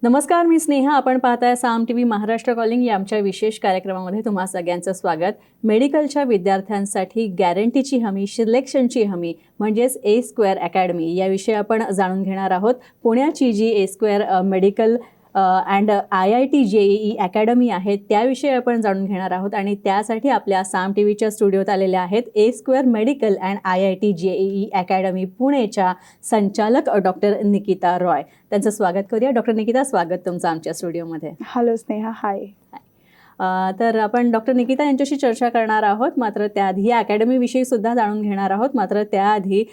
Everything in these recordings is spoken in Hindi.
नमस्कार, मी स्नेहा. आपण पाहताय साम टीव्ही महाराष्ट्र कॉलिंग या आमच्या विशेष कार्यक्रमामध्ये तुम्हा सगळ्यांचं स्वागत. मेडिकलच्या विद्यार्थ्यांसाठी गॅरंटीची हमी, सिलेक्शनची हमी म्हणजेच ए स्क्वेअर अकॅडमी याविषयी आपण जाणून घेणार आहोत. पुण्याची जी A square medical and IIT JEE academy आहे त्याविषयी आपण जाणून घेणार आहोत आणि त्यासाठी आपल्या साम टी व्हीच्या स्टुडिओत आलेल्या आहेत A square medical and IIT JEE academy पुणेच्या संचालक डॉक्टर निकिता रॉय. त्यांचं स्वागत करूया. डॉक्टर निकिता, स्वागत तुमचं आमच्या स्टुडिओमध्ये. हॅलो स्नेहा, हाय. तर आपण डॉक्टर निकिता यांच्याशी चर्चा करणार आहोत. मात्र त्याआधी या अकॅडमीविषयी सुद्धा जाणून घेणार आहोत. मात्र त्याआधी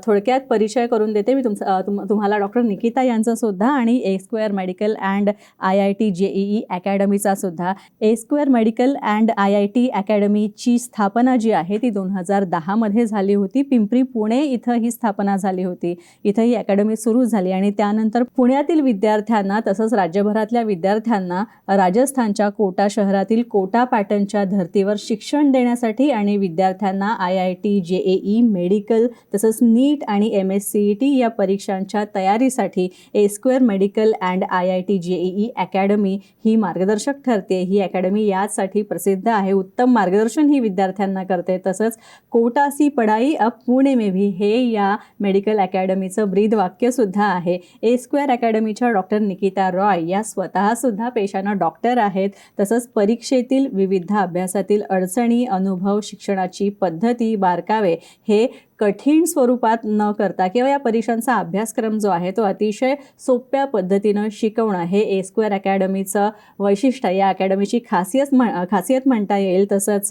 थोडक्यात परिचय करून देते मी तुम्हाला डॉक्टर निकिता यांचा सुद्धा आणि A square medical and IIT JEE अकॅडमीचा सुद्धा. A square medical and IIT अकॅडमीची स्थापना जी आहे ती 2010मध्ये झाली होती. पिंपरी पुणे इथं ही स्थापना झाली होती. इथं ही अकॅडमी सुरू झाली आणि त्यानंतर पुण्यातील विद्यार्थ्यांना तसंच राज्यभरातल्या विद्यार्थ्यांना राजस्थानच्या कोटा शहरातील कोटा पॅटर्नच्या धर्तीवर शिक्षण देण्यासाठी आणि विद्यार्थ्यांना IIT JEE मेडिकल तसंच नीट आणि MSCET या परीक्षांच्या तयारीसाठी A square medical and IIT JEE academy ही मार्गदर्शक ठरते. ही अकॅडमी यासाठी प्रसिद्ध आहे. उत्तम मार्गदर्शन ही विद्यार्थ्यांना करते. तसंच कोटा सी पढाई अब पुणे में भी हे या मेडिकल अकॅडमीचं ब्रीद वाक्यसुद्धा आहे. ए स्क्वेअर अकॅडमीच्या डॉक्टर निकिता रॉय या स्वतःसुद्धा पेशानं डॉक्टर आहेत. तसंच परीक्षेतील विविध अभ्यासातील अडचणी, अनुभव, शिक्षणाची पद्धती, बारकावे हे कठीण स्वरूपात न करता किंवा या परीक्षांचा अभ्यासक्रम जो आहे तो अतिशय सोप्या पद्धतीनं शिकवणं हे ए स्क्वेअर अकॅडमीचं वैशिष्ट्य, या अकॅडमीची खासियत म्हणता येईल. तसंच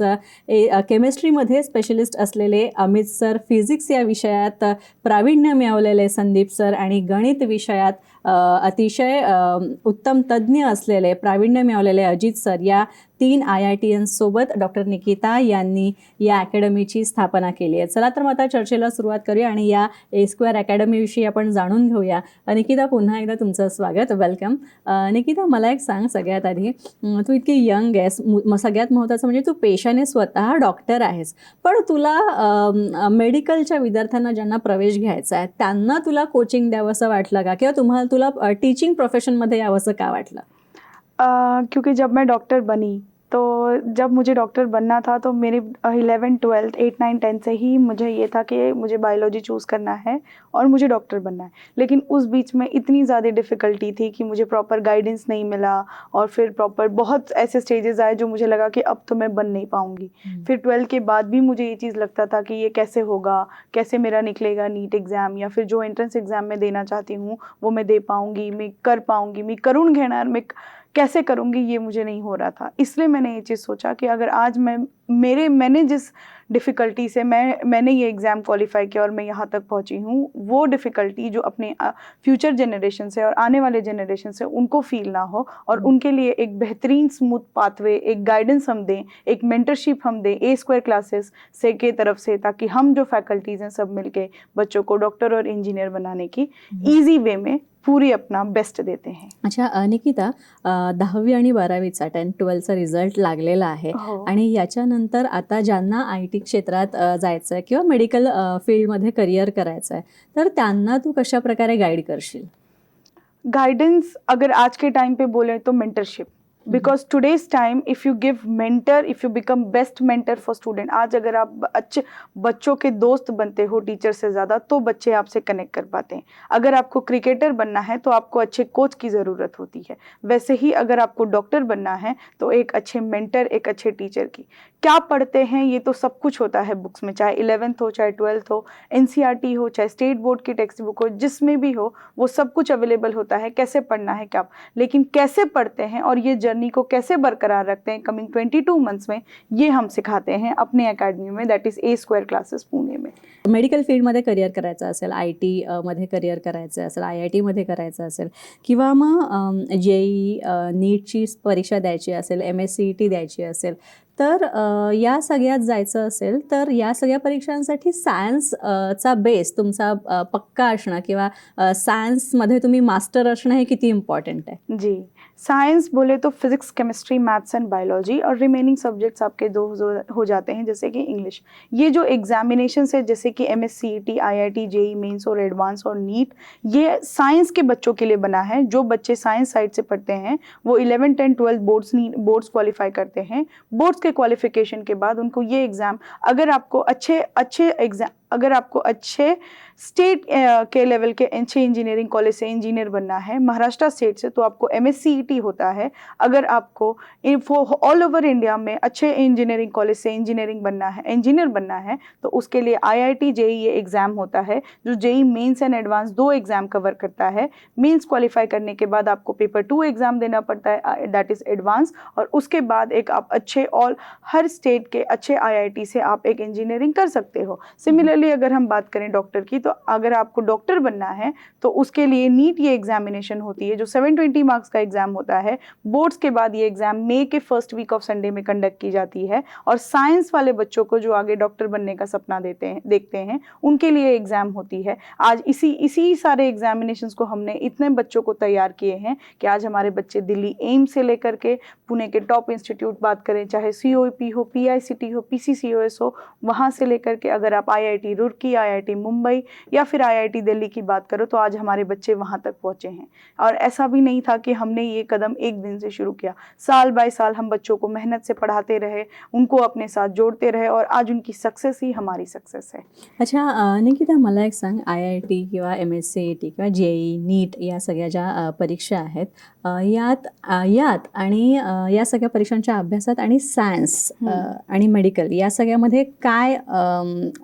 केमिस्ट्रीमध्ये स्पेशलिस्ट असलेले अमित सर, फिजिक्स या विषयात प्रावीण्य मिळवलेले संदीप सर आणि गणित विषयात अतिशय उत्तम तज्ज्ञ असलेले प्रावीण्य मिळवलेले अजित सर या 3 IITians सोबत डॉक्टर निकिता यांनी या अकॅडमीची स्थापना केली आहे. चला तर मग आता चर्चेला सुरुवात करूया आणि या ए स्क्वेअर अकॅडमीविषयी आपण जाणून घेऊया. निकिता, पुन्हा एकदा तुमचं स्वागत, वेलकम. निकिता, मला एक सांग सगळ्यात आधी, तू इतकी यंग आहेस, सगळ्यात महत्त्वाचं म्हणजे तू पेशाने स्वतः डॉक्टर आहेस, पण तुला मेडिकलच्या विद्यार्थ्यांना ज्यांना प्रवेश घ्यायचा आहे त्यांना तुला कोचिंग द्यावंसं वाटलं का, किंवा तुला टीचिंग प्रोफेशनमध्ये यावंसं का वाटलं? क्योंकि जब मैं डॉक्टर बनी तो जब मुझे डॉक्टर बनना था तो मेरे 11, 12, 8, 9, 10 से ही मुझे ये था कि मुझे बायोलॉजी चूज़ करना है और मुझे डॉक्टर बनना है. लेकिन उस बीच में इतनी ज़्यादा डिफ़िकल्टी थी कि मुझे प्रॉपर गाइडेंस नहीं मिला और फिर प्रॉपर बहुत ऐसे स्टेजेस आए जो मुझे लगा कि अब तो मैं बन नहीं पाऊँगी. फिर 12 के बाद भी मुझे ये चीज़ लगता था कि ये कैसे होगा, कैसे मेरा निकलेगा नीट एग्ज़ाम या फिर जो एंट्रेंस एग्ज़ाम मैं देना चाहती हूँ वो मैं दे पाऊँगी, मैं कर पाऊँगी, मैं करून घेणार, मैं कैसे करूँगी, ये मुझे नहीं हो रहा था. इसलिए मैंने ये चीज़ सोचा कि अगर आज मैंने जिस डिफ़िकल्टी से मैंने ये एग्ज़ाम क्वालिफाई किया और मैं यहाँ तक पहुँची हूँ, वो डिफ़िकल्टी जो अपने फ्यूचर जनरेशन से और आने वाले जनरेशन से उनको फील ना हो और उनके लिए एक बेहतरीन स्मूथ पाथवे, एक गाइडेंस हम दें, एक मेंटरशिप हम दें ए स्क्वेअर क्लासेस से के तरफ से, ताकि हम जो फैकल्टीज़ हैं सब मिलके बच्चों को डॉक्टर और इंजीनियर बनाने की ईजी वे में पूरी अपना बेस्ट देते हैं. अच्छा निकिता, 10वी आणि 12वीचा 10, 12चा रिझल्ट लागलेला आहे आणि याच्यानंतर आता ज्यांना IT क्षेत्रात जायचं आहे किंवा मेडिकल फील्डमध्ये करिअर करायचं आहे तर त्यांना तू कशा प्रकारे गाईड करशील? गाइडेंस अगर आज के टाइम पे बोले तो mentorship. Because today's time if you give mentor, if you become best mentor for student, आज अगर आप अच्छे बच्चों के दोस्त बनते हो टीचर से ज़्यादा तो बच्चे आपसे कनेक्ट कर पाते हैं. अगर आपको क्रिकेटर बनना है तो आपको अच्छे कोच की ज़रूरत होती है. वैसे ही अगर आपको डॉक्टर बनना है तो एक अच्छे मेंटर, एक अच्छे टीचर की. क्या पढ़ते हैं ये तो सब कुछ होता है बुक्स में, चाहे 11th हो, चाहे 12th हो, NCERT हो, चाहे स्टेट बोर्ड की टेक्स्ट बुक हो, जिसमें भी हो वो सब कुछ अवेलेबल होता है. कैसे पढ़ना है क्या, लेकिन कैसे पढ़ते हैं और ये जर्नी को कैसे बरकरार रखते हैं कमिंग 22 मंथ्स में, ये हम सिखाते हैं अपने अकेडमी में, that is a square classes Pune में. मेडिकल फील्डमध्ये करिअर करायचं असेल, IT मध्ये करिअर करायचं असेल, IIT मध्ये करायचं असेल किंवा मग JEE नीटची परीक्षा द्यायची असेल, MSCET द्यायची असेल, तर या सगळ्यात जायचं असेल तर या सगळ्या परीक्षांसाठी सायन्सचा बेस तुमचा पक्का असणं किंवा सायन्समध्ये तुम्ही मास्टर असणं हे किती इम्पॉर्टंट आहे? जी, साइंस बोले तो physics, chemistry, maths and biology, और रिमेनिंग सब्जेक्ट्स आपके दो हो जाते हैं, जैसे कि इंग्लिश। ये जो एग्जामिनेशन है जैसे कि MSCET, IIT, JEE मेंस और एडवांस और नीट, ये साइंस के बच्चों के लिए बना है। जो बच्चे साइंस साइड से पढ़ते हैं वो 11, 10, 12 बोर्ड्स क्वालिफाई करते हैं। बोर्ड्स के क्वालिफिकेशन के बाद उनको ये एग्ज़ाम, अगर आपको अच्छे स्टेट के लेवल के अच्छे इंजीनियरिंग कॉलेज से इंजीनियर बनना है, महाराष्ट्र स्टेट से, तो आपको MSCET होता है। अगर आपको ऑल ओवर इंडिया में अच्छे इंजीनियरिंग कॉलेज से इंजीनियर बनना है, तो उसके लिए IIT, JEE ये एग्ज़ाम होता है, जो JEE mains and advance 2 exam cover करता है। मेंस क्वालिफाई करने के बाद आपको पेपर 2 एग्ज़ाम देना पड़ता है, दैट इज़ एडवांस, और उसके बाद एक आप हर स्टेट के अच्छे IIT से आप एक इंजीनियरिंग कर सकते हो। सिमिलरली अगर हम बात करें डॉक्टर की, तो अगर आपको डॉक्टर बनना है तो उसके लिए नीट ये एग्जामिनेशन होती है, जो 720 मार्क्स का एग्जाम होता है। बोर्ड्स के बाद ये एग्जाम मई के फर्स्ट वीक ऑफ संडे में कंडक्ट की जाती है, और साइंस वाले बच्चों को जो आगे डॉक्टर बनने का सपना देखते हैं उनके लिए एग्जाम होती है। आज इसी सारे एग्जामिनेशंस को हमने इतने बच्चों को तैयार किए हैं कि आज हमारे बच्चे दिल्ली एम्स से लेकर के पुणे के टॉप इंस्टीट्यूट बात करें, चाहे COEP हो, PICT हो, PCCOS हो, वहाँ से लेकर के अगर आप IIT रुड़की, IIT मुंबई या फिर IIT दिल्ली की बात करो, तो आज हमारे बच्चे वहाँ तक पहुँचे हैं। और ऐसा भी नहीं था कि हमने ये कदम एक दिन से शुरू किया, साल बाय साल हम बच्चों को मेहनत से पढ़ाते रहे, उनको अपने साथ जोड़ते रहे, और आज उनकी सक्सेस ही हमारी सक्सेस है। अच्छा निकिता, मला एक सांग, IIT किंवा MSCET किंवा JEE, नीट या सगळ्या ज्या परीक्षा आहेत, यात आणि या सगळ्या परीक्षांच्या अभ्यासात आणि सायन्स आणि मेडिकल या सगळ्यामध्ये काय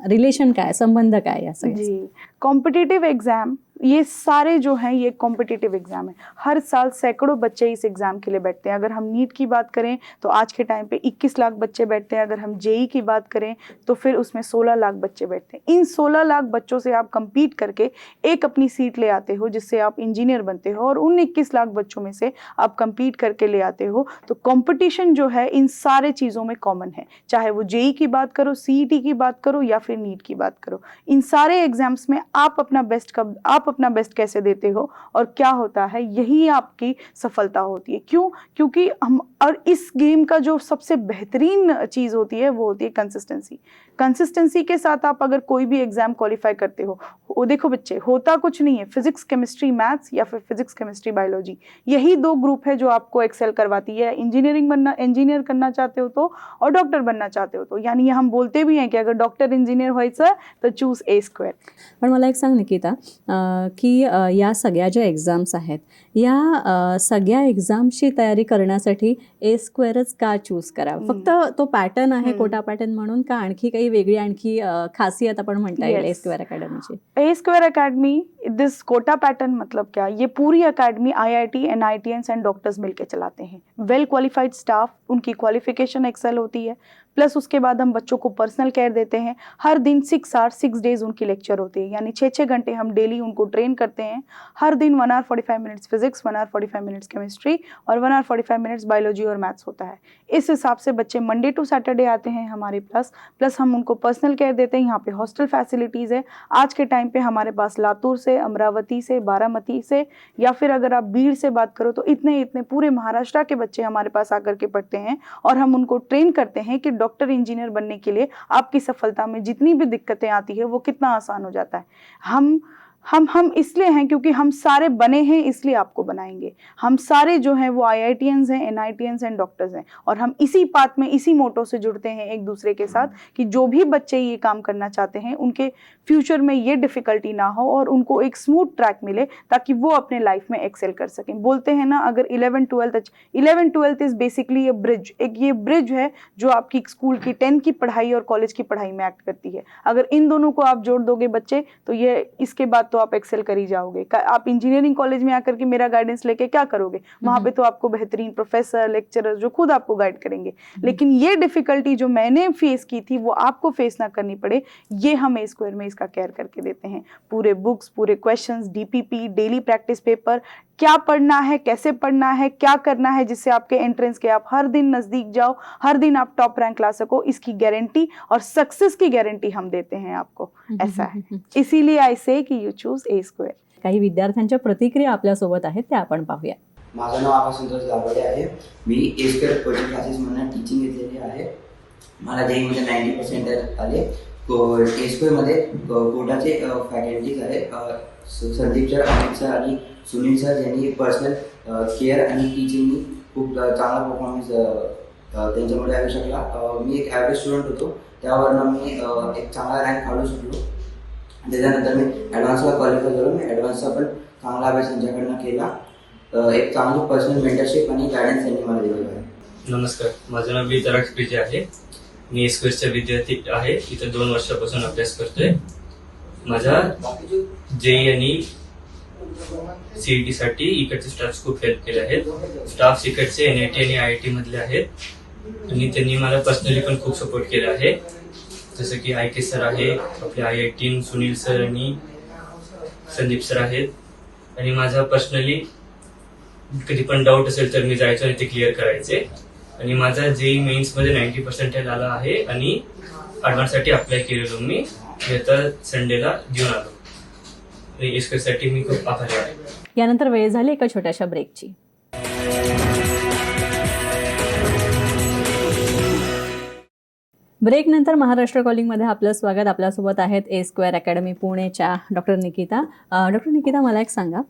रिलेशन, काय संबंध, काय या सगळ्या? जी, कॉम्पिटिटिव एग्ज़ाम ये सारे जो हैं ये कॉम्पिटिटिव एग्ज़ाम है। हर साल सैकड़ों बच्चे इस एग्ज़ाम के लिए बैठते हैं। अगर हम नीट की बात करें तो आज के टाइम पे 21 लाख बच्चे बैठते हैं। अगर हम JEE की बात करें तो फिर उसमें 16 लाख बच्चे बैठते हैं। इन 16 लाख बच्चों से आप कम्पीट करके एक अपनी सीट ले आते हो, जिससे आप इंजीनियर बनते हो, और उन 21 लाख बच्चों में से आप कम्पीट करके ले आते हो। तो कॉम्पिटिशन जो है इन सारे चीज़ों में कॉमन है, चाहे वो JEE की बात करो, CET की बात करो या फिर नीट की बात करो। इन सारे एग्जाम्स में आप अपना बेस्ट कैसे देते हो और क्या होता है, यही आपकी सफलता होती है। क्यों? क्योंकि और इस गेम का जो सबसे बेहतरीन चीज़ होती है वो होती है कंसिस्टेंसी के साथ आप अगर कोई भी एग्जाम क्वालिफाई करते हो, वो देखो बच्चे, होता कुछ नहीं है, फिजिक्स, केमिस्ट्री, मैथ्स या फिर फिजिक्स, केमिस्ट्री, बायोलॉजी, यही 2 ग्रुप है जो आपको एक्सेल करवाती है। इंजीनियर करना चाहते हो तो, और डॉक्टर बनना चाहते हो तो, यानी हम बोलते भी हैं कि अगर डॉक्टर इंजीनियर व्हायचं तर चूज A²। पण मला एक सांग निकिता, की या सगळ्या ज्या एक्झाम्स आहेत, या सगळ्या एक्झाम्सची तयारी करण्यासाठी A²च का चूज करावं? फक्त तो पॅटर्न आहे, कोटा पॅटर्न म्हणून, का आणखी काही वेगळी आणखी खासियत आपण म्हणता येईल A² अकॅडमीची? A² academy, this Kota pattern मतलब क्या, ये पूरी academy IIT, NITians and doctors मिलकर चलाते हैं। वेल क्वालिफाइड स्टाफ, उनकी क्वालिफिकेशन एक्सेल होती है, प्लस उसके बाद हम बच्चों को पर्सनल केयर देते हैं। हर दिन 6 आवर्स 6 डेज उनकी लेक्चर होती है, यानी 6 घंटे हम डेली उनको ट्रेन करते हैं। हर दिन 1 hour 45 minutes physics, 1 hour 45 minutes chemistry और 1 आवर 45 मिनट्स बायोलॉजी और मैथ्स होता है। इस हिसाब से बच्चे मंडे टू सैटरडे आते हैं हमारे पास, प्लस हम उनको पर्सनल केयर देते हैं। यहाँ पे हॉस्टल फैसिलिटीज़ है। आज के टाइम पे हमारे पास लातूर से, अमरावती से, बारामती से, या फिर अगर आप बीड़ से बात करो तो इतने पूरे महाराष्ट्र के बच्चे हमारे पास आकर के पढ़ते हैं, और हम उनको ट्रेन करते हैं कि डॉक्टर इंजीनियर बनने के लिए आपकी सफलता में जितनी भी दिक्कतें आती है वो कितना आसान हो जाता है। हम इसलिए हैं क्योंकि हम सारे बने हैं, इसलिए आपको बनाएंगे। हम सारे जो हैं वो IITians हैं, NITians एंड डॉक्टर्स हैं, और हम इसी पाथ में, इसी मोटो से जुड़ते हैं एक दूसरे के साथ कि जो भी बच्चे ये काम करना चाहते हैं उनके फ्यूचर में ये डिफ़िकल्टी ना हो और उनको एक स्मूथ ट्रैक मिले, ताकि वो अपने लाइफ में एक्सेल कर सकें। बोलते हैं ना, अगर 11-12 इज़ बेसिकली ये ब्रिज, ये ब्रिज है जो आपकी स्कूल की 10 की पढ़ाई और कॉलेज की पढ़ाई में एक्ट करती है। अगर इन दोनों को आप जोड़ दोगे बच्चे, तो ये इसके बाद तो आप एक्सेल कर ही जाओगे। आप इंजीनियरिंग कॉलेज में आकर के मेरा गाइडेंस लेके क्या करोगे? वहाँ पे तो आपको बेहतरीन प्रोफेसर, लेक्चरर जो खुद आपको गाइड करेंगे, लेकिन ये डिफ़िकल्टी जो मैंने फेस की थी वो आपको फेस ना करनी पड़े, ये हम A² में इसका केयर करके देते हैं। पूरे बुक्स, पूरे questions, DPP, daily practice paper, क्या पढ़ना है, कैसे पढ़ना है, क्या करना है, जिससे आपके एंट्रेंस के आप हर दिन नज़दीक जाओ, हर दिन आप टॉप रैंक ला सको, इसकी गारंटी और सक्सेस की गारंटी हम देते हैं आपको। ऐसा है, इसीलिए आई से कि यू चूज A²। काही विद्यार्थ्यांच्या प्रतिक्रिया आपल्यासोबत आहेत, त्या आपण पाहूया। माझं नाव आकाश संतोष गावडे आहे. मी एस्कर कोचिंग क्लासेसमधून टीचिंग घेतलेली आहे. मला जेईमध्ये 90% आले. एस्करमध्ये कोटाचे फॅकल्टीज आहेत, संदीप सर, अमित सर आणि सुनील सर, यांनी पर्सनल केअर आणि टीचिंगनी खूप चांगला परफॉर्मन्स त्यांच्यामुळे येऊ शकला. मी एक ॲव्हरेज स्टुडंट होतो, त्यावरनं मी एक चांगला रँक काढू शकलो. त्याच्यानंतर मी ॲडव्हान्सला क्वालिफाय झालो. मी ॲडव्हान्सचा पण चांगला अभ्यास त्यांच्याकडनं केला. एक चांगली पर्सनल मेंटरशिप आणि गायडन्स त्यांनी मला दिलेलं आहे. नमस्कार, माझं नाव वितराग पिजे आहे. मी एस्क्वेअरचा विद्यार्थी आहे. इथं 2 वर्षापासून अभ्यास करतोय. माझा जेई आणि CET साठी इकडचे स्टाफ खूप हेल्प केले आहेत. स्टाफ इकडचे NIT आणि IIT मधले आहेत आणि त्यांनी मला पर्सनली पण खूप सपोर्ट केला आहे. जसं की IK सर आहे, आपले IIT सुनील सर आणि संदीप सर आहेत. आणि माझा पर्सनली कधी पण डाऊट असेल तर मी जायचो आणि ते क्लिअर करायचे. आणि माझा जेई मेन्समध्ये 90% आला आहे आणि ॲडव्हान्ससाठी अप्लाय केलेलो मी. येत्या संडेला घेऊन आलो. आणि एस्करसाठी मी खूप आभारी आहे. यानंतर वेळ झाली एका छोट्याशा ब्रेकची. ब्रेकनंतर महाराष्ट्र कॉलिंगमध्ये आपलं स्वागत. आपल्यासोबत आहेत A² अकॅडमी पुणेच्या डॉक्टर निकिता. डॉक्टर निकिता, मला एक सांगा,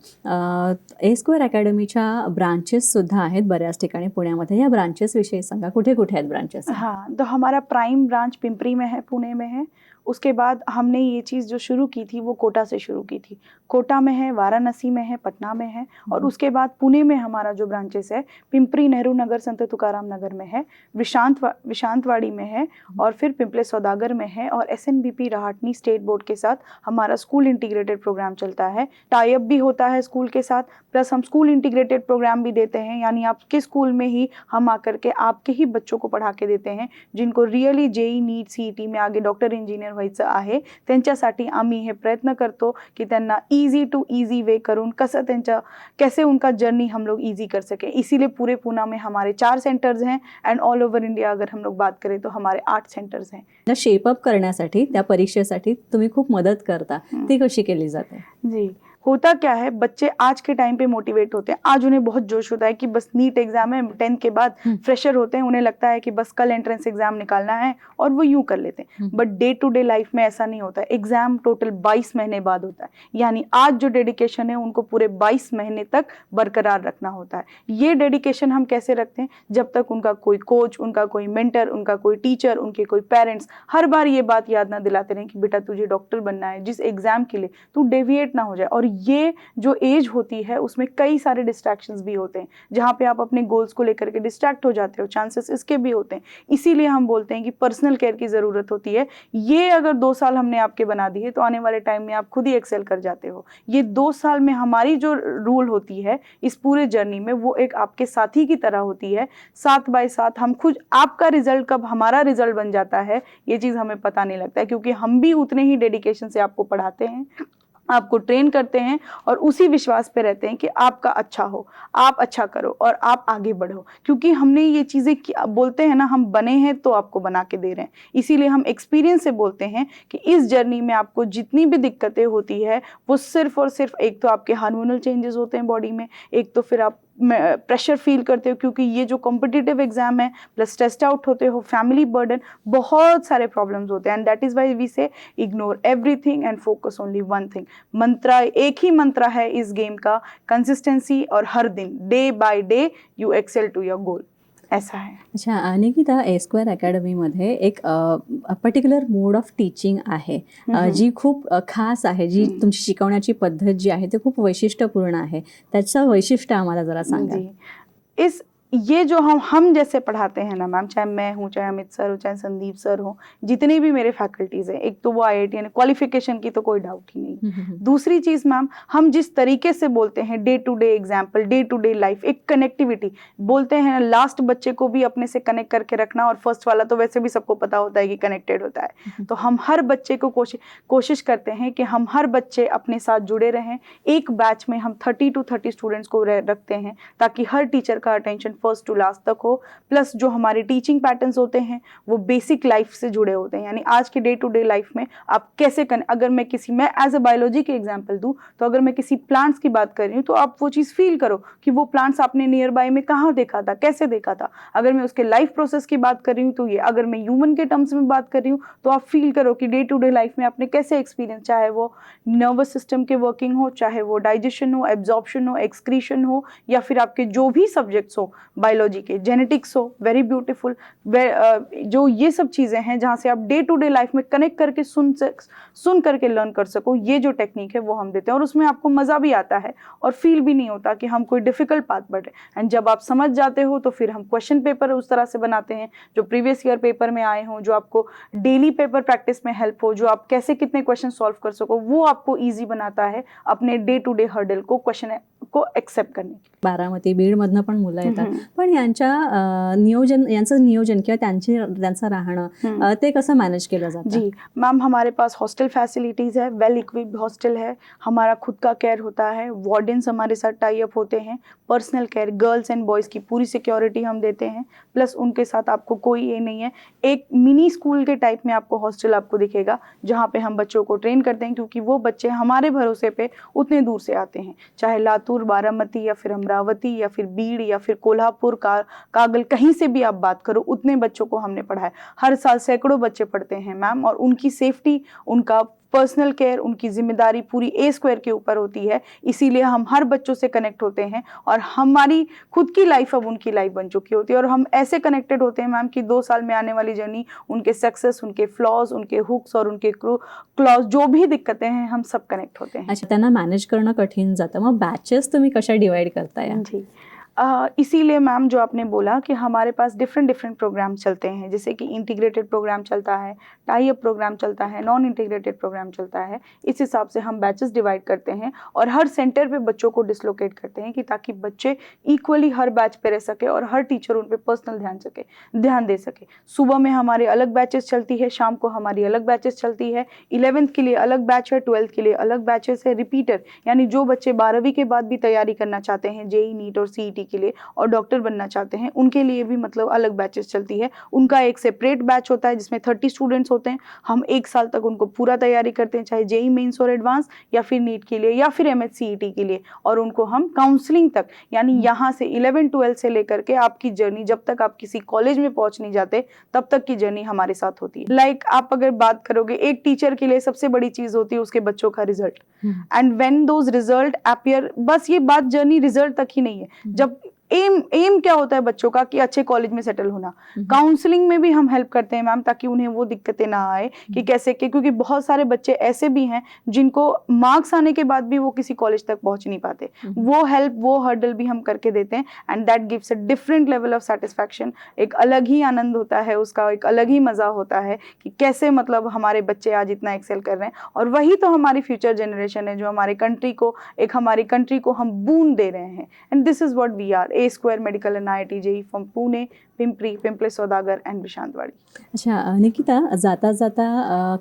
A² अकॅडमीच्या ब्रांचेससुद्धा आहेत बऱ्याच ठिकाणी पुण्यामध्ये. या ब्रांचेसविषयी सांगा, कुठे कुठे आहेत ब्रांचेस? हाँ, तो हमारा प्राइम ब्रांच पिंपरी में है, पुणे में है. उसके बाद हमने ये चीज़ जो शुरू की थी वो कोटा से शुरू की थी. कोटा में है, वाराणसी में है, पटना में है, और उसके बाद पुणे में हमारा जो ब्रांचेस है पिंपरी, नेहरू नगर, संत तुकाराम नगर में है, विशांतवाड़ी में है, और फिर पिंपले सौदागर में है, और SNBP राहटनी स्टेट बोर्ड के साथ हमारा स्कूल इंटीग्रेटेड प्रोग्राम चलता है. टाई अप भी होता है स्कूल के साथ, प्लस हम स्कूल इंटीग्रेटेड प्रोग्राम भी देते हैं. यानी आपके स्कूल में ही हम आकर के आपके ही बच्चों को पढ़ा के देते हैं जिनको रिअली जेई नीट CET में आगे डॉक्टर इंजिनियर व्हायचं आहे. त्यांच्यासाठी आम्ही हे प्रयत्न करतो की त्यांना ईजी टू ईजी वे करून कैसे उनका जर्नी हम लोग ईजी कर सके. इसीलिए पूरे पुणे में हमारे 4 सेंटर्स हैं, एंड ऑल ओवर इंडिया अगर हम लोग बात करें तो हमारे 8 सेंटर्स हैं. शेपअप करण्यासाठी, त्या परीक्षेसाठी तुम्ही खूप मदत करता, ती कशी केली जाते? जी, होता क्या है, बच्चे आज के टाइम पे मोटिवेट होते हैं. आज उन्हें बहुत जोश होता है कि बस नीट एग्जाम है, 10th के बाद फ्रेशर होते हैं, उन्हें लगता है कि बस कल एंट्रेंस एग्जाम निकालना है और वो यूं कर लेते हैं. But day to day life में ऐसा नहीं होता है. एग्जाम टोटल 22 महीने बाद होता है. यानी आज जो डेडिकेशन है उनको पूरे 22 महीने तक बरकरार रखना होता है. ये डेडिकेशन हम कैसे रखते हैं? जब तक उनका कोई कोच, उनका कोई मेंटर, उनका कोई टीचर, उनके कोई पेरेंट्स हर बार ये बात याद ना दिलाते रहें कि बेटा तुझे डॉक्टर बनना है, जिस एग्जाम के लिए तू डेविएट ना हो जाए. और ये जो एज होती है उसमें कई सारे डिस्ट्रैक्शंस भी होते हैं, जहाँ पे आप अपने गोल्स को लेकर के डिस्ट्रैक्ट हो जाते हो. चांसेस इसके भी होते हैं. इसीलिए हम बोलते हैं कि पर्सनल केयर की ज़रूरत होती है. ये अगर 2 साल हमने आपके बना दिए तो आने वाले टाइम में आप खुद ही एक्सेल कर जाते हो. ये 2 साल में हमारी जो रूल होती है इस पूरे जर्नी में, वो एक आपके साथी की तरह होती है. 7 बाय 7 हम खुद, आपका रिजल्ट कब हमारा रिजल्ट बन जाता है ये चीज़ हमें पता नहीं लगता है, क्योंकि हम भी उतने ही डेडिकेशन से आपको पढ़ाते हैं, आपको ट्रेन करते हैं, और उसी विश्वास पे रहते हैं कि आपका अच्छा हो, आप अच्छा करो और आप आगे बढ़ो. क्योंकि हमने ये चीज़ें बोलते हैं ना, हम बने हैं तो आपको बना के दे रहे हैं. इसीलिए हम एक्सपीरियंस से बोलते हैं कि इस जर्नी में आपको जितनी भी दिक्कतें होती है वो सिर्फ और सिर्फ, एक तो आपके हार्मोनल चेंजेस होते हैं बॉडी में, एक तो फिर आप प्रेशर फील करते हो क्योंकि ये जो कॉम्पिटिटिव एग्जाम है, प्लस टेस्ट आउट होते हो, फैमिली बर्डन, बहुत सारे प्रॉब्लम्स होते हैं. And that is why we say ignore everything and focus only one thing. Mantra एक ही मंत्रा है इस गेम का, कंसिस्टेंसी, और हर दिन day by day you excel to your goal. ऐसा है. अच्छा निकिता, A² अकॅडमीमध्ये एक पर्टिक्युलर मोड ऑफ टीचिंग आहे, जी खूप खास आहे, जी तुमची शिकवण्याची पद्धत जी आहे ते खूप वैशिष्ट्यपूर्ण आहे. त्याचं वैशिष्ट्य आम्हाला जरा सांगा. जी, ये जो हम जैसे पढ़ाते हैं ना मैम, चाहे मैं हूँ, चाहे अमित सर हो, चाहे संदीप सर हो, जितने भी मेरे फैकल्टीज़ हैं, एक तो वो IIT यानी क्वालिफिकेशन की तो कोई डाउट ही नहीं. दूसरी चीज़ मैम, हम जिस तरीके से बोलते हैं, day to day example, day to day life, एक कनेक्टिविटी बोलते हैं. लास्ट बच्चे को भी अपने से कनेक्ट करके रखना, और फर्स्ट वाला तो वैसे भी सबको पता होता है कि कनेक्टेड होता है. तो हम हर बच्चे को कोशिश करते हैं कि हम हर बच्चे अपने साथ जुड़े रहें. एक बैच में हम 30 to 30 स्टूडेंट्स को रखते हैं ताकि हर टीचर का अटेंशन फर्स्ट टू लास्ट तक हो, प्लस जो हमारे टीचिंग पैटर्न्स होते हैं वो बेसिक लाइफ से जुड़े होते हैं, यानी आज के डे टू डे लाइफ में आप कैसे अगर मैं एज अ बायोलॉजी के एग्जाम्पल दूँ तो अगर मैं किसी प्लांट्स की बात कर रही हूँ तो आप वो चीज़ फील करो कि वो प्लांट्स आपने नियर बाय में कहाँ देखा था, कैसे देखा था। अगर मैं उसके लाइफ प्रोसेस की बात कर रही हूँ तो ये, अगर मैं ह्यूमन के टर्म्स में बात कर रही हूँ तो आप फील करो कि डे टू डे लाइफ में आपने कैसे एक्सपीरियंस, चाहे वो नर्वस सिस्टम के वर्किंग हो, चाहे वो डाइजेशन हो, एब्जॉर्प्शन हो, एक्सक्रीशन हो, या फिर आपके जो भी सब्जेक्ट्स हो बायोलॉजी के, जेनेटिक्स हो, वेरी ब्यूटीफुल, जो ये सब चीज़ें हैं जहाँ से आप डे टू डे लाइफ में कनेक्ट करके सुन करके लर्न कर सको, ये जो टेक्निक है वो हम देते हैं। और उसमें आपको मज़ा भी आता है और फील भी नहीं होता कि हम कोई डिफिकल्ट पाथ बढ़ रहे। एंड जब आप समझ जाते हो तो फिर हम क्वेश्चन पेपर उस तरह से बनाते हैं जो प्रीवियस ईयर पेपर में आए हों, जो आपको डेली पेपर प्रैक्टिस में हेल्प हो, जो आप कैसे कितने क्वेश्चन सॉल्व कर सको, वो आपको ईजी बनाता है अपने डे टू डे हर्डल को, क्वेश्चन को एक्सेप्ट करने के। बारामती बीडमधनं पण मुलं येतात, पण यांचं नियोजन किंवा त्यांचं राहणं ते कसं मॅनेज केलं जातं? जी मैम, हमारे पास हॉस्टल फैसिलिटीज़ है, वेल इक्विप्ड हॉस्टल है, हमारा खुद का केयर होता है, वार्डन्स हमारे साथ टाई अप होते हैं, personal care, girls and boys की पूरी सिक्योरिटी हम देते हैं, प्लस उनके साथ आपको कोई ये नहीं है, एक मिनी स्कूल के टाइप में आपको हॉस्टल आपको दिखेगा जहाँ पे हम बच्चों को ट्रेन करते हैं, क्योंकि वो बच्चे हमारे भरोसे पे उतने दूर से आते हैं, चाहे लातूर, बारामती या फिर अमरावती या फिर बीड़ या फिर कोल्हापुर, कागल, कहीं से भी आप बात करो, उतने बच्चों को हमने पढ़ाया। हर साल सैकड़ों बच्चे पढ़ते हैं मैम, और उनकी सेफ्टी, उनका पर्सनल केयर, उनकी जिम्मेदारी पूरी ए स्क्वायर के ऊपर होती है। इसीलिए हम हर बच्चों से कनेक्ट होते हैं और हमारी खुद की लाइफ अब उनकी लाइफ बन चुकी होती है, और हम ऐसे कनेक्टेड होते हैं मैम कि 2 साल में आने वाली जर्नी, उनके सक्सेस, उनके फ्लॉज, उनके हुक्स और उनके क्लॉज, जो भी दिक्कतें हैं, हम सब कनेक्ट होते हैं। अच्छा, त्यांना मॅनेज करणं कठीण जातं, मग बॅचेस तुम्ही कशा डिवाइड करताय? जी, इसीलिए मैम जो आपने बोला कि हमारे पास डिफरेंट प्रोग्राम चलते हैं, जैसे कि इंटीग्रेटेड प्रोग्राम चलता है, टाई अप प्रोग्राम चलता है, नॉन इंटीग्रेटेड प्रोग्राम चलता है। इस हिसाब से हम बैचेस डिवाइड करते हैं और हर सेंटर पे बच्चों को डिसलोकेट करते हैं कि ताकि बच्चे इक्वली हर बैच पे रह सके और हर टीचर उन पे पर्सनल ध्यान दे सके। सुबह में हमारे अलग बैचेस चलती है, शाम को हमारी अलग बैचेस चलती है, 11th के लिए अलग बैच है, 12th के लिए अलग बैचेस है, रिपीटर यानी जो बच्चे 12वीं के बाद भी तैयारी करना चाहते हैं, जेई, नीट और सीईटी के लिए, और डॉक्टर बनना चाहते हैं, उनके लिए भी मतलब अलग बैचेस चलती है। उनका एक सेपरेट बैच होता है जिसमें 30 स्टूडेंट्स होते हैं। हम 1 साल तक उनको पूरा तैयारी करते हैं, चाहे जेई मेंस और एडवांस या फिर नीट के लिए या फिर एमएचसीईटी के लिए, और उनको हम काउंसलिंग तक, यानी यहाँ से 11-12 से लेकर के आपकी जर्नी, जब तक आप किसी कॉलेज में पहुंच नहीं जाते तब तक की जर्नी हमारे साथ होती है। लाइक आप अगर बात करोगे, एक टीचर के लिए सबसे बड़ी चीज होती है उसके बच्चों का result, and when those result appear, बस ये बात जर्नी रिजल्ट तक ही नहीं है, जब एम क्या होता है बच्चों का कि अच्छे कॉलेज में सेटल होना। काउंसलिंग में भी हम हेल्प करते हैं मैम, ताकि उन्हें वो दिक्कतें ना आए कि कैसे के, क्योंकि बहुत सारे बच्चे ऐसे भी हैं जिनको मार्क्स आने के बाद भी वो किसी कॉलेज तक पहुंच नहीं पाते। वो हेल्प, वो हर्डल भी हम करके देते हैं, and that gives a different level of satisfaction. एक अलग ही आनंद होता है उसका, एक अलग ही मजा होता है कि कैसे मतलब हमारे बच्चे आज इतना एक्सेल कर रहे हैं, और वही तो हमारी फ्यूचर जनरेशन है जो हमारी कंट्री को हम बून दे रहे हैं। And this is what we are, A Square Medical and IIT JEE from Pune, Pimpri Saudagar and विशांतवाडी। अच्छा, निकिता, जाता जाता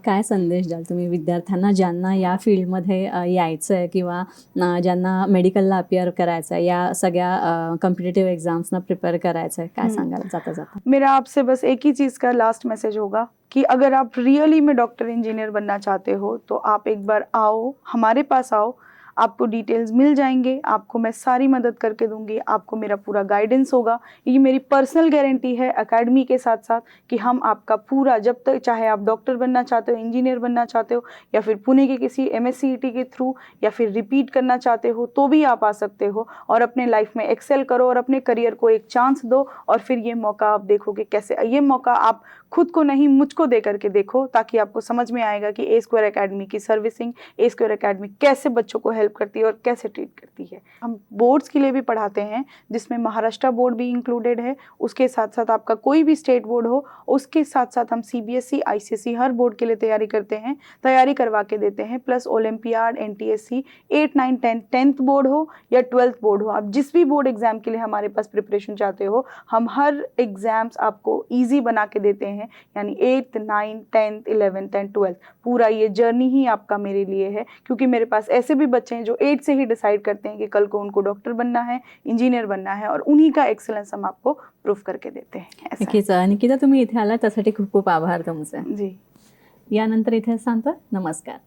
काय संदेश द्याल तुम्ही विद्यार्थ्यांना ज्यांना या फील्डमध्ये यायचं आहे किंवा ज्यांना मेडिकलला अपियर करायचं आहे, या सगळ्या कॉम्पिटिटिव्ह एक्झाम्सना प्रिपेअर करायचं आहे, काय सांगाल जाता जाता? मेरा आपसे बस एक ही चीज़ का लास्ट मैसेज होगा कि अगर आप रियली में डॉक्टर इंजीनियर बनना चाहते हो तो आप एक बार आओ, हमारे पास आओ, आपको डिटेल्स मिल जाएंगे, आपको मैं सारी मदद करके दूंगी, आपको मेरा पूरा गाइडेंस होगा। ये मेरी पर्सनल गारंटी है एकेडमी के साथ साथ कि हम आपका पूरा, जब तक चाहे आप डॉक्टर बनना चाहते हो, इंजीनियर बनना चाहते हो, या फिर पुणे के किसी एमएससीईटी के थ्रू, या फिर रिपीट करना चाहते हो, तो भी आप आ सकते हो और अपने लाइफ में एक्सेल करो और अपने करियर को एक चांस दो। और फिर ये मौका आप देखोगे कैसे, ये मौका आप खुद को नहीं मुझको दे करके देखो, ताकि आपको समझ में आएगा कि ए स्क्वायर एकेडमी की सर्विसिंग, ए स्क्वायर एकेडमी कैसे बच्चों को हेल्प करती है और कैसे ट्रीट करती है। हम बोर्ड्स के लिए भी पढ़ाते हैं, जिसमें महाराष्ट्र बोर्ड भी इंक्लूडेड है, उसके साथ साथ आपका कोई भी स्टेट बोर्ड हो, उसके साथ साथ हम सीबीएसई, आईसीएसई हर बोर्ड के लिए तैयारी करते हैं, तैयारी करवा के देते हैं, plus olympiad, NTSC, 8, 9, 10th board हो या 12th बोर्ड हो, आप जिस भी बोर्ड एग्जाम के लिए हमारे पास प्रिपरेशन चाहते हो, हम हर एग्जाम्स आपको ईजी बना के देते हैं। यानी 8th, 9th, 10th, 11th and 12th, पूरा ये जर्नी ही आपका मेरे लिए है, क्योंकि मेरे पास ऐसे भी बच्चे हैं जो एज से ही डिसाइड करते हैं कि कल को उनको डॉक्टर बनना है, इंजीनियर बनना है, और उन्हीं का एक्सेलेंस हम आपको प्रूफ करके देते हैं. ऐसा है. नक्कीच निकिता, तुम्ही इथे आला त्यासाठी खूप खूप आभार तुमचे. जी. यानंतर इथे सांगतो नमस्कार.